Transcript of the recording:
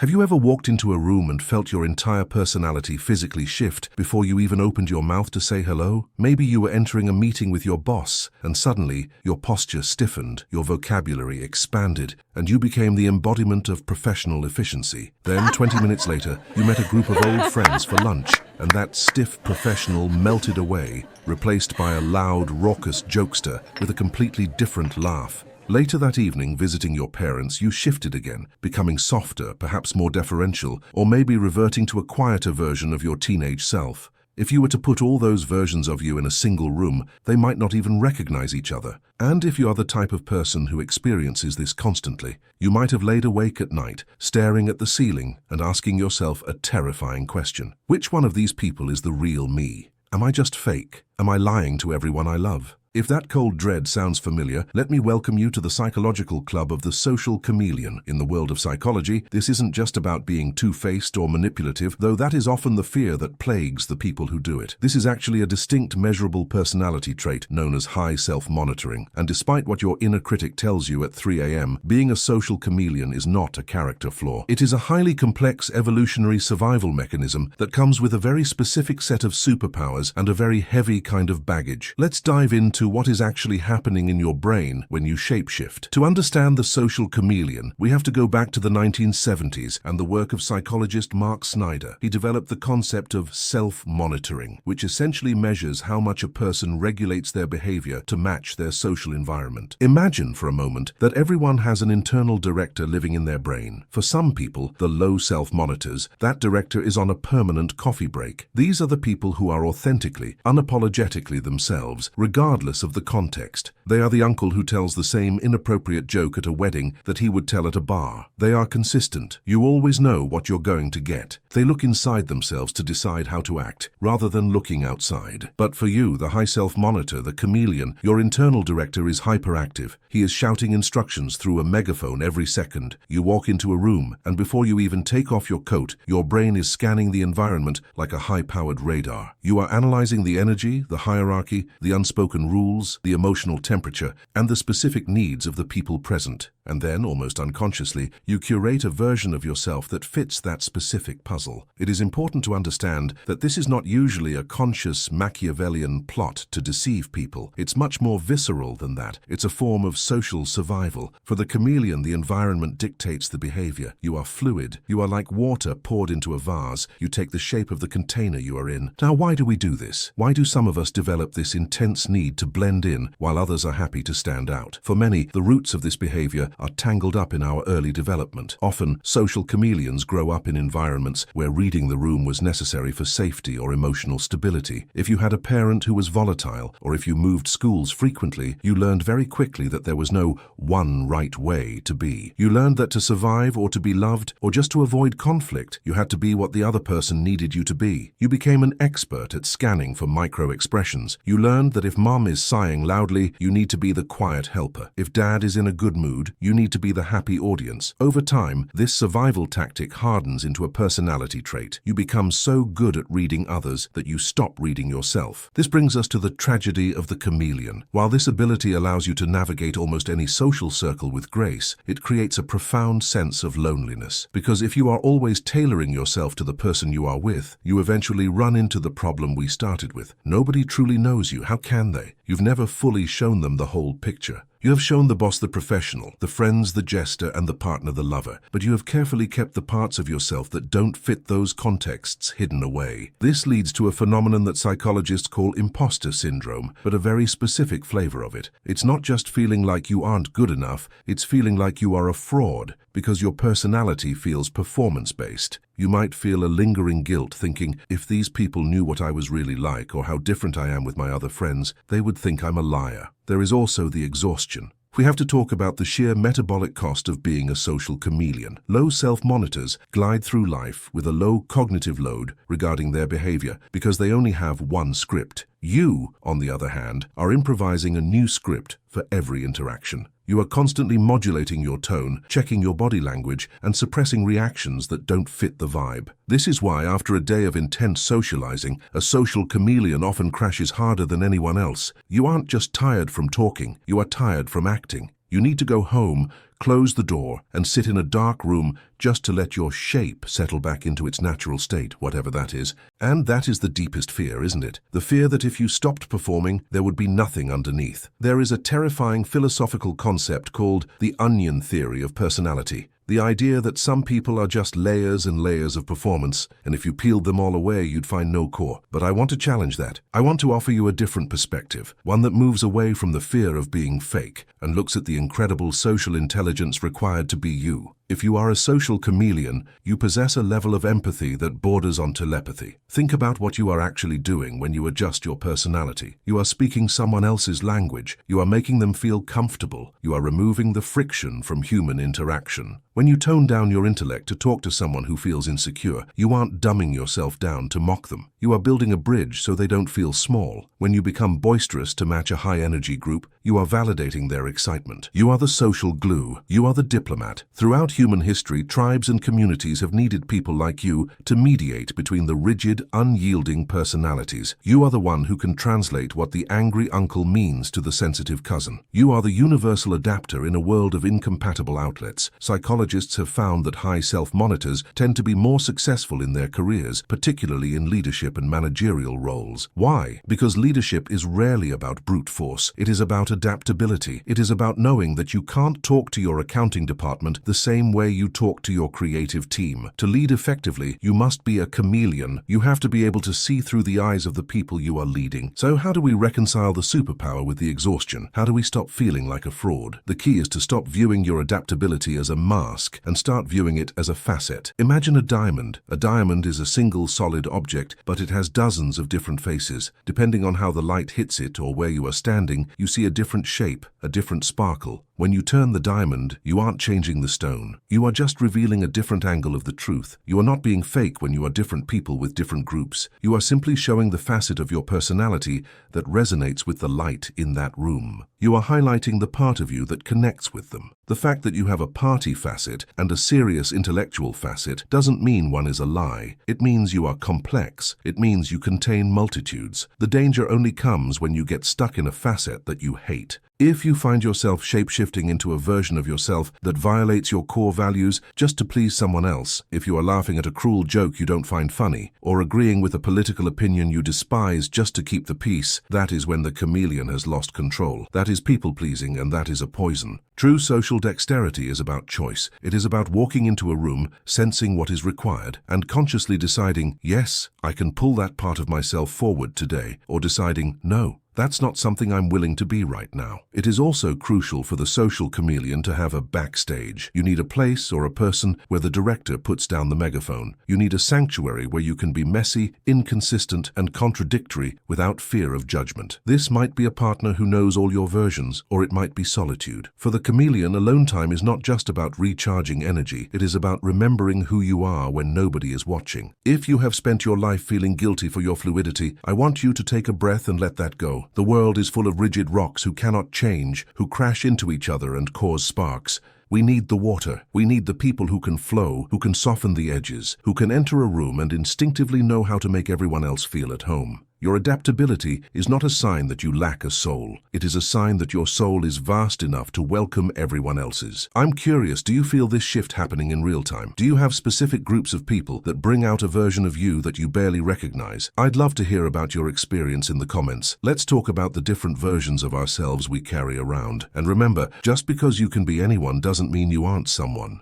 Have you ever walked into a room and felt your entire personality physically shift before you even opened your mouth to say hello? Maybe you were entering a meeting with your boss, and suddenly your posture stiffened, your vocabulary expanded, and you became the embodiment of professional efficiency. Then, 20 minutes later, you met a group of old friends for lunch, and that stiff professional melted away, replaced by a loud, raucous jokester with a completely different laugh. Later that evening, visiting your parents, you shifted again, becoming softer, perhaps more deferential, or maybe reverting to a quieter version of your teenage self. If you were to put all those versions of you in a single room, they might not even recognize each other. And if you are the type of person who experiences this constantly, you might have laid awake at night, staring at the ceiling and asking yourself a terrifying question. Which one of these people is the real me? Am I just fake? Am I lying to everyone I love? If that cold dread sounds familiar, let me welcome you to the psychological club of the social chameleon. In the world of psychology, this isn't just about being two-faced or manipulative, though that is often the fear that plagues the people who do it. This is actually a distinct, measurable personality trait known as high self-monitoring. And despite what your inner critic tells you at 3 a.m., being a social chameleon is not a character flaw. It is a highly complex evolutionary survival mechanism that comes with a very specific set of superpowers and a very heavy kind of baggage. Let's dive into what is actually happening in your brain when you shapeshift. To understand the social chameleon, we have to go back to the 1970s and the work of psychologist Mark Snyder. He developed the concept of self-monitoring, which essentially measures how much a person regulates their behavior to match their social environment. Imagine for a moment that everyone has an internal director living in their brain. For some people, the low self-monitors, that director is on a permanent coffee break. These are the people who are authentically, unapologetically themselves, regardless of the context. They are the uncle who tells the same inappropriate joke at a wedding that he would tell at a bar. They are consistent. You always know what you're going to get. They look inside themselves to decide how to act, rather than looking outside. But for you, the high self-monitor, the chameleon, your internal director is hyperactive. He is shouting instructions through a megaphone every second. You walk into a room, and before you even take off your coat, your brain is scanning the environment like a high-powered radar. You are analyzing the energy, the hierarchy, the unspoken rules, the emotional temperature, and the specific needs of the people present. And then, almost unconsciously, you curate a version of yourself that fits that specific puzzle. It is important to understand that this is not usually a conscious Machiavellian plot to deceive people. It's much more visceral than that. It's a form of social survival. For the chameleon, the environment dictates the behavior. You are fluid. You are like water poured into a vase. You take the shape of the container you are in. Now, why do we do this? Why do some of us develop this intense need to blend in while others are happy to stand out? For many, the roots of this behavior are tangled up in our early development. Often, social chameleons grow up in environments where reading the room was necessary for safety or emotional stability. If you had a parent who was volatile, or if you moved schools frequently, you learned very quickly that there was no one right way to be. You learned that to survive or to be loved, or just to avoid conflict, you had to be what the other person needed you to be. You became an expert at scanning for micro-expressions. You learned that if mom is sighing loudly, you need to be the quiet helper. If dad is in a good mood, you need to be the happy audience. Over time, this survival tactic hardens into a personality trait. You become so good at reading others that you stop reading yourself. This brings us to the tragedy of the chameleon. While this ability allows you to navigate almost any social circle with grace, it creates a profound sense of loneliness. Because if you are always tailoring yourself to the person you are with, you eventually run into the problem we started with. Nobody truly knows you. How can they? You've never fully shown them the whole picture. You have shown the boss the professional, the friends the jester, and the partner the lover, but you have carefully kept the parts of yourself that don't fit those contexts hidden away. This leads to a phenomenon that psychologists call imposter syndrome, but a very specific flavor of it. It's not just feeling like you aren't good enough, it's feeling like you are a fraud, because your personality feels performance-based. You might feel a lingering guilt thinking, if these people knew what I was really like or how different I am with my other friends, they would think I'm a liar. There is also the exhaustion. We have to talk about the sheer metabolic cost of being a social chameleon. Low self-monitors glide through life with a low cognitive load regarding their behavior because they only have one script. You, on the other hand, are improvising a new script for every interaction. You are constantly modulating your tone, checking your body language, and suppressing reactions that don't fit the vibe. This is why, after a day of intense socializing, a social chameleon often crashes harder than anyone else. You aren't just tired from talking, you are tired from acting. You need to go home, close the door, and sit in a dark room just to let your shape settle back into its natural state, whatever that is. And that is the deepest fear, isn't it? The fear that if you stopped performing, there would be nothing underneath. There is a terrifying philosophical concept called the onion theory of personality. The idea that some people are just layers and layers of performance, and if you peeled them all away, you'd find no core. But I want to challenge that. I want to offer you a different perspective, one that moves away from the fear of being fake and looks at the incredible social intelligence required to be you. If you are a social chameleon, you possess a level of empathy that borders on telepathy. Think about what you are actually doing when you adjust your personality. You are speaking someone else's language. You are making them feel comfortable. You are removing the friction from human interaction. When you tone down your intellect to talk to someone who feels insecure, you aren't dumbing yourself down to mock them. You are building a bridge so they don't feel small. When you become boisterous to match a high-energy group, you are validating their excitement. You are the social glue. You are the diplomat. Throughout human history, tribes and communities have needed people like you to mediate between the rigid, unyielding personalities. You are the one who can translate what the angry uncle means to the sensitive cousin. You are the universal adapter in a world of incompatible outlets. Psychologists have found that high self-monitors tend to be more successful in their careers, particularly in leadership and managerial roles. Why? Because leadership is rarely about brute force. It is about adaptability. It is about knowing that you can't talk to your accounting department the same way you talk to your creative team. To lead effectively, you must be a chameleon. You have to be able to see through the eyes of the people you are leading. So how do we reconcile the superpower with the exhaustion? How do we stop feeling like a fraud? The key is to stop viewing your adaptability as a mask and start viewing it as a facet. Imagine a diamond. A diamond is a single solid object, but it has dozens of different faces. Depending on how the light hits it or where you are standing, you see a different shape, a different sparkle. When you turn the diamond, you aren't changing the stone. You are just revealing a different angle of the truth. You are not being fake when you are different people with different groups. You are simply showing the facet of your personality that resonates with the light in that room. You are highlighting the part of you that connects with them. The fact that you have a party facet and a serious intellectual facet doesn't mean one is a lie. It means you are complex. It means you contain multitudes. The danger only comes when you get stuck in a facet that you hate. If you find yourself shape-shifting into a version of yourself that violates your core values just to please someone else, if you are laughing at a cruel joke you don't find funny, or agreeing with a political opinion you despise just to keep the peace, that is when the chameleon has lost control. That is people-pleasing, and that is a poison. True social dexterity is about choice. It is about walking into a room, sensing what is required, and consciously deciding, yes, I can pull that part of myself forward today, or deciding, no, that's not something I'm willing to be right now. It is also crucial for the social chameleon to have a backstage. You need a place or a person where the director puts down the megaphone. You need a sanctuary where you can be messy, inconsistent, and contradictory without fear of judgment. This might be a partner who knows all your versions, or it might be solitude. For the chameleon, alone time is not just about recharging energy. It is about remembering who you are when nobody is watching. If you have spent your life feeling guilty for your fluidity, I want you to take a breath and let that go. The world is full of rigid rocks who cannot change, who crash into each other and cause sparks. We need the water. We need the people who can flow, who can soften the edges, who can enter a room and instinctively know how to make everyone else feel at home. Your adaptability is not a sign that you lack a soul. It is a sign that your soul is vast enough to welcome everyone else's. I'm curious, do you feel this shift happening in real time? Do you have specific groups of people that bring out a version of you that you barely recognize? I'd love to hear about your experience in the comments. Let's talk about the different versions of ourselves we carry around. And remember, just because you can be anyone doesn't mean you aren't someone.